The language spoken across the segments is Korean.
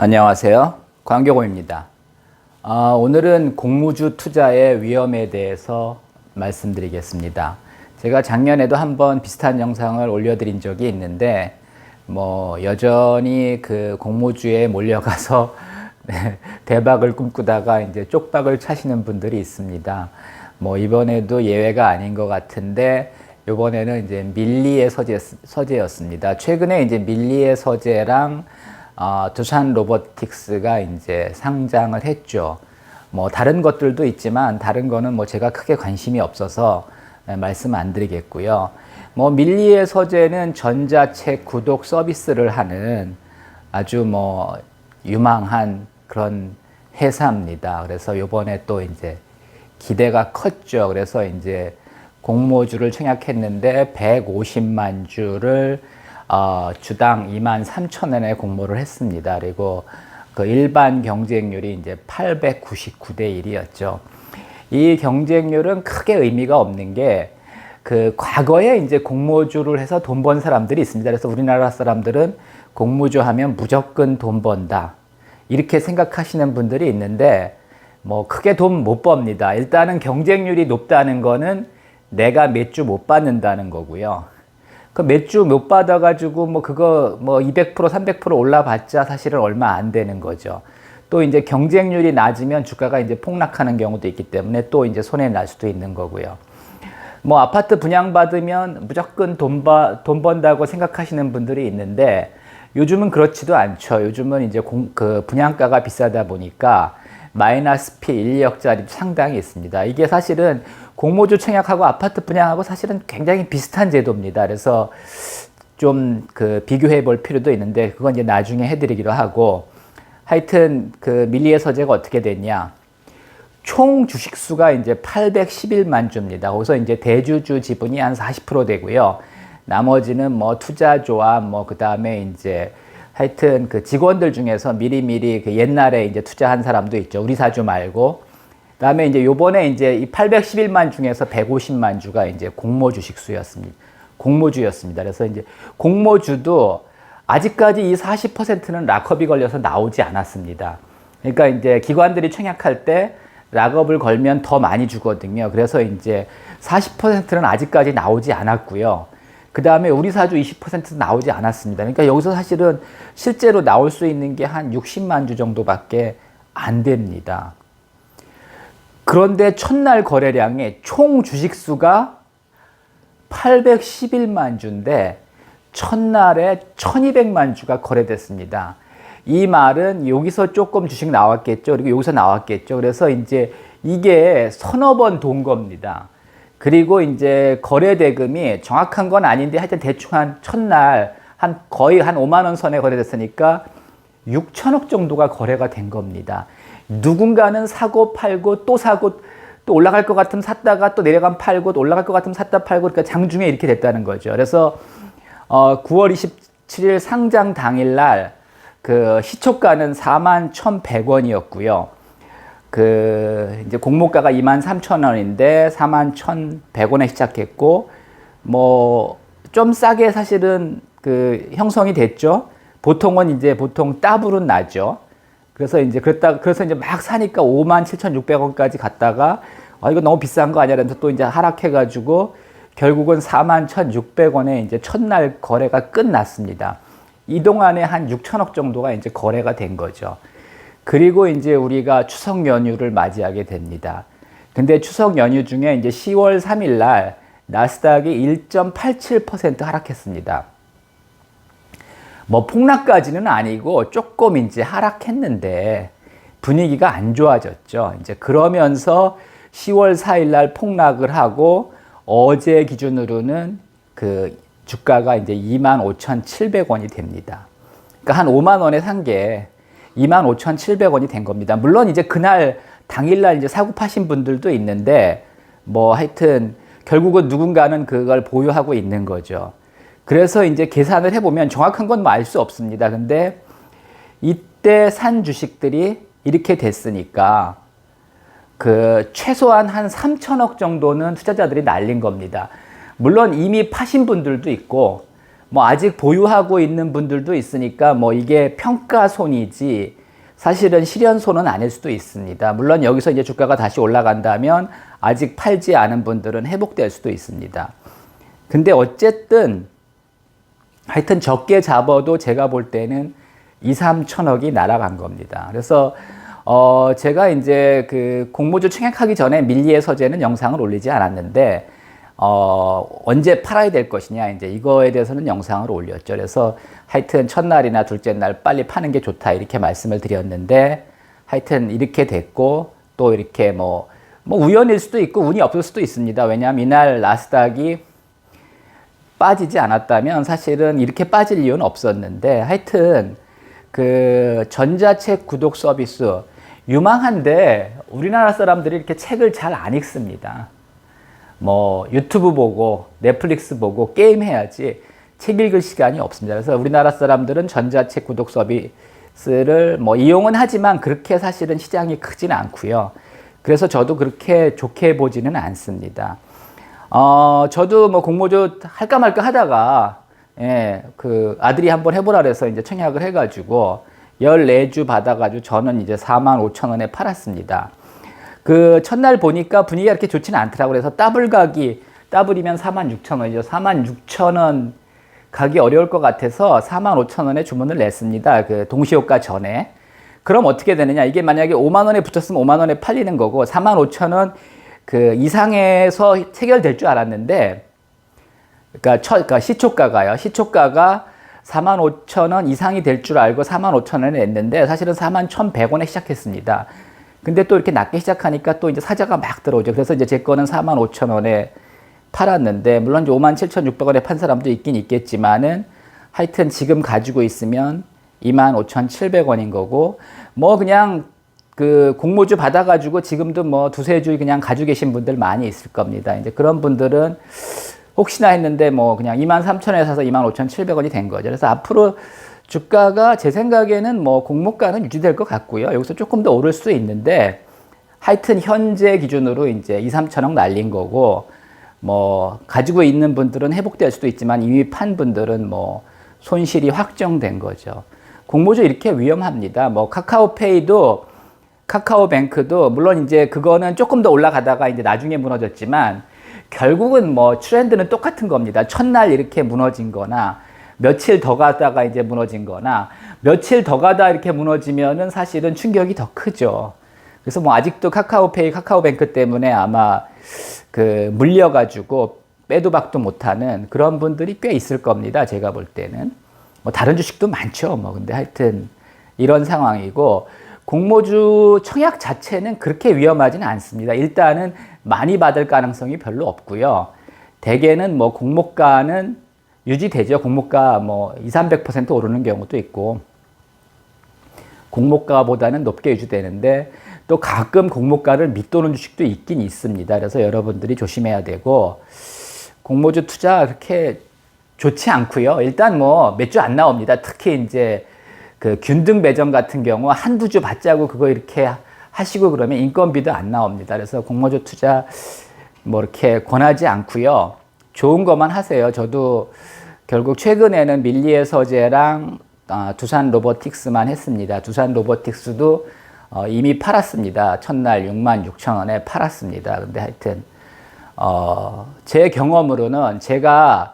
안녕하세요. 광교곰입니다. 오늘은 공무주 투자의 위험에 대해서 말씀드리겠습니다. 제가 작년에도 한번 비슷한 영상을 올려드린 적이 있는데 여전히 그 공모주에 몰려가서 대박을 꿈꾸다가 이제 쪽박을 차시는 분들이 있습니다. 이번에도 예외가 아닌 것 같은데 이번에는 이제 밀리의 서재였습니다. 최근에 이제 밀리의 서재랑 두산 로보틱스가 이제 상장을 했죠. 다른 것들도 있지만 다른 거는 제가 크게 관심이 없어서 말씀 안 드리겠고요. 밀리의 서재는 전자책 구독 서비스를 하는 아주 유망한 그런 회사입니다. 그래서 요번에 또 이제 기대가 컸죠. 그래서 이제 공모주를 청약했는데 150만 주를 주당 23,000원에 공모를 했습니다. 그리고 그 일반 경쟁률이 이제 899대 1이었죠. 이 경쟁률은 크게 의미가 없는 게 그 과거에 이제 공모주를 해서 돈 번 사람들이 있습니다. 그래서 우리나라 사람들은 공모주 하면 무조건 돈 번다, 이렇게 생각하시는 분들이 있는데 크게 돈 못 법니다. 일단은 경쟁률이 높다는 거는 내가 몇 주 못 받는다는 거고요. 그 몇 주 못 받아가지고 그거 200% 300% 올라봤자 사실은 얼마 안 되는 거죠. 또 이제 경쟁률이 낮으면 주가가 이제 폭락하는 경우도 있기 때문에 또 이제 손해 날 수도 있는 거고요. 아파트 분양받으면 무조건 돈 번다고 생각하시는 분들이 있는데 요즘은 그렇지도 않죠. 요즘은 이제 그 분양가가 비싸다 보니까 마이너스 피 1억짜리 상당히 있습니다. 이게 사실은 공모주 청약하고 아파트 분양하고 사실은 굉장히 비슷한 제도입니다. 그래서 좀 비교해 볼 필요도 있는데 그건 이제 나중에 해드리기로 하고, 하여튼 그 밀리의 서재가 어떻게 됐냐. 총 주식수가 이제 811만 주입니다. 거기서 이제 대주주 지분이 한 40% 되고요. 나머지는 투자조합 그 다음에 이제 하여튼 그 직원들 중에서 미리미리 그 옛날에 이제 투자한 사람도 있죠. 우리 사주 말고. 그다음에 이제 요번에 이제 이 811만 중에서 150만 주가 이제 공모주였습니다. 그래서 이제 공모주도 아직까지 이 40%는 락업이 걸려서 나오지 않았습니다. 그러니까 이제 기관들이 청약할 때 락업을 걸면 더 많이 주거든요. 그래서 이제 40%는 아직까지 나오지 않았고요. 그 다음에 우리 사주 20%도 나오지 않았습니다. 그러니까 여기서 사실은 실제로 나올 수 있는 게 한 60만 주 정도밖에 안 됩니다. 그런데 첫날 거래량의 총 주식수가 811만 주인데 첫날에 1200만 주가 거래됐습니다. 이 말은 여기서 조금 주식 나왔겠죠. 그리고 여기서 나왔겠죠. 그래서 이제 이게 서너 번 돈 겁니다. 그리고 이제 거래 대금이 정확한 건 아닌데 하여튼 대충 한 첫날 거의 한 5만 원 선에 거래됐으니까 6천억 정도가 거래가 된 겁니다. 누군가는 사고 팔고 또 사고 또 올라갈 것 같으면 샀다가 또 내려가면 팔고 또 올라갈 것 같으면 샀다 팔고, 그러니까 장중에 이렇게 됐다는 거죠. 그래서 9월 27일 상장 당일날 그 시초가는 41,100원이었고요. 그 이제 공모가가 23,000원인데 41,100원에 시작했고 좀 싸게 사실은 그 형성이 됐죠. 보통은 더블은 나죠. 그래서 이제 막 사니까 57,600원까지 갔다가 이거 너무 비싼 거 아니야? 그래서 또 이제 하락해가지고 결국은 41,600원에 이제 첫날 거래가 끝났습니다. 이 동안에 한 6천억 정도가 이제 거래가 된 거죠. 그리고 이제 우리가 추석 연휴를 맞이하게 됩니다. 근데 추석 연휴 중에 이제 10월 3일 날 나스닥이 1.87% 하락했습니다. 폭락까지는 아니고 조금 이제 하락했는데 분위기가 안 좋아졌죠. 이제 그러면서 10월 4일 날 폭락을 하고 어제 기준으로는 그 주가가 이제 25,700원이 됩니다. 그러니까 한 5만 원에 산 게 25,700원이 된 겁니다. 물론 이제 그날 당일날 이제 사고 파신 분들도 있는데 하여튼 결국은 누군가는 그걸 보유하고 있는 거죠. 그래서 이제 계산을 해보면 정확한 건 알 수 없습니다. 근데 이때 산 주식들이 이렇게 됐으니까 그 최소한 한 3천억 정도는 투자자들이 날린 겁니다. 물론 이미 파신 분들도 있고 아직 보유하고 있는 분들도 있으니까 이게 평가손이지 사실은 실현소는 아닐 수도 있습니다. 물론 여기서 이제 주가가 다시 올라간다면 아직 팔지 않은 분들은 회복될 수도 있습니다. 근데 어쨌든 하여튼 적게 잡아도 제가 볼 때는 2, 3천억이 날아간 겁니다. 그래서 제가 이제 그 공모주 청약하기 전에 밀리의 서재는 영상을 올리지 않았는데 언제 팔아야 될 것이냐 이제 이거에 대해서는 영상을 올렸죠. 그래서 하여튼 첫날이나 둘째 날 빨리 파는 게 좋다 이렇게 말씀을 드렸는데 하여튼 이렇게 됐고 또 이렇게 뭐 우연일 수도 있고 운이 없을 수도 있습니다. 왜냐하면 이날 나스닥이 빠지지 않았다면 사실은 이렇게 빠질 이유는 없었는데 하여튼 그 전자책 구독 서비스 유망한데 우리나라 사람들이 이렇게 책을 잘 안 읽습니다. 뭐 유튜브 보고 넷플릭스 보고 게임 해야지 책 읽을 시간이 없습니다. 그래서 우리나라 사람들은 전자책 구독 서비스를 뭐 이용은 하지만 그렇게 사실은 시장이 크지는 않고요. 그래서 저도 그렇게 좋게 보지는 않습니다. 저도 뭐 공모주 할까 말까 하다가 그 아들이 한번 해보라 그래서 이제 청약을 해가지고 14주 받아가지고 저는 이제 45,000원에 팔았습니다. 그 첫날 보니까 분위기가 그렇게 좋지는 않더라고요. 그래서 더블 가기, 더블이면 46,000원이죠. 46,000원 가기 어려울 것 같아서 45,000원에 주문을 냈습니다. 그 동시효과 전에. 그럼 어떻게 되느냐. 이게 만약에 5만원에 붙였으면 5만원에 팔리는 거고 45,000원 그 이상에서 해결될 줄 알았는데 그러니까 시초가가요. 시초가가 45,000원 이상이 될 줄 알고 45,000원에 냈는데 사실은 41,100원에 시작했습니다. 근데 또 이렇게 낮게 시작하니까 또 이제 사자가 막 들어오죠. 그래서 이제 제 거는 45,000원에 팔았는데 물론 이제 57,600원에 판 사람도 있긴 있겠지만은 하여튼 지금 가지고 있으면 25,700원인 거고 뭐 그냥 그 공모주 받아가지고 지금도 뭐 두세 주 그냥 가지고 계신 분들 많이 있을 겁니다. 이제 그런 분들은 혹시나 했는데 뭐 그냥 23,000원에 사서 25,700원이 된 거죠. 그래서 앞으로 주가가 제 생각에는 뭐 공모가는 유지될 것 같고요. 여기서 조금 더 오를 수 있는데 하여튼 현재 기준으로 이제 2, 3천억 날린 거고 뭐 가지고 있는 분들은 회복될 수도 있지만 이미 판 분들은 뭐 손실이 확정된 거죠. 공모주 이렇게 위험합니다. 뭐 카카오페이도 카카오뱅크도 물론 이제 그거는 조금 더 올라가다가 이제 나중에 무너졌지만 결국은 뭐 트렌드는 똑같은 겁니다. 첫날 이렇게 무너진 거나 며칠 더 가다가 이제 무너진 거나 며칠 더 가다 이렇게 무너지면은 사실은 충격이 더 크죠. 그래서 뭐 아직도 카카오페이, 카카오뱅크 때문에 아마 그 물려가지고 빼도 박도 못하는 그런 분들이 꽤 있을 겁니다. 제가 볼 때는. 뭐 다른 주식도 많죠. 뭐 근데 하여튼 이런 상황이고 공모주 청약 자체는 그렇게 위험하지는 않습니다. 일단은 많이 받을 가능성이 별로 없고요. 대개는 뭐 공모가는 유지되죠. 공모가 뭐 200~300% 오르는 경우도 있고 공모가보다는 높게 유지되는데 또 가끔 공모가를 밑도는 주식도 있긴 있습니다. 그래서 여러분들이 조심해야 되고 공모주 투자 그렇게 좋지 않고요. 일단 뭐 몇 주 안 나옵니다. 특히 이제 그 균등 배정 같은 경우 한두 주 받자고 그거 이렇게 하시고 그러면 인건비도 안 나옵니다. 그래서 공모주 투자 뭐 이렇게 권하지 않고요. 좋은 것만 하세요. 저도 결국 최근에는 밀리의 서재랑 두산 로보틱스만 했습니다. 두산 로보틱스도 이미 팔았습니다. 첫날 66,000원에 팔았습니다. 근데 하여튼 제 경험으로는 제가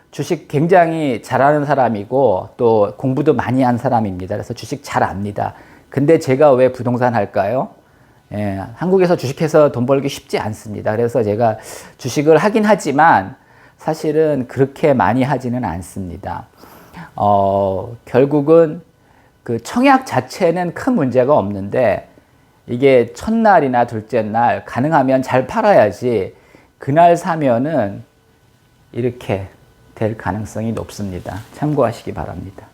주식 굉장히 잘하는 사람이고 또 공부도 많이 한 사람입니다. 그래서 주식 잘 압니다. 근데 제가 왜 부동산 할까요? 예, 한국에서 주식해서 돈 벌기 쉽지 않습니다. 그래서 제가 주식을 하긴 하지만 사실은 그렇게 많이 하지는 않습니다. 결국은 그 청약 자체는 큰 문제가 없는데 이게 첫날이나 둘째 날 가능하면 잘 팔아야지 그날 사면은 이렇게 될 가능성이 높습니다. 참고하시기 바랍니다.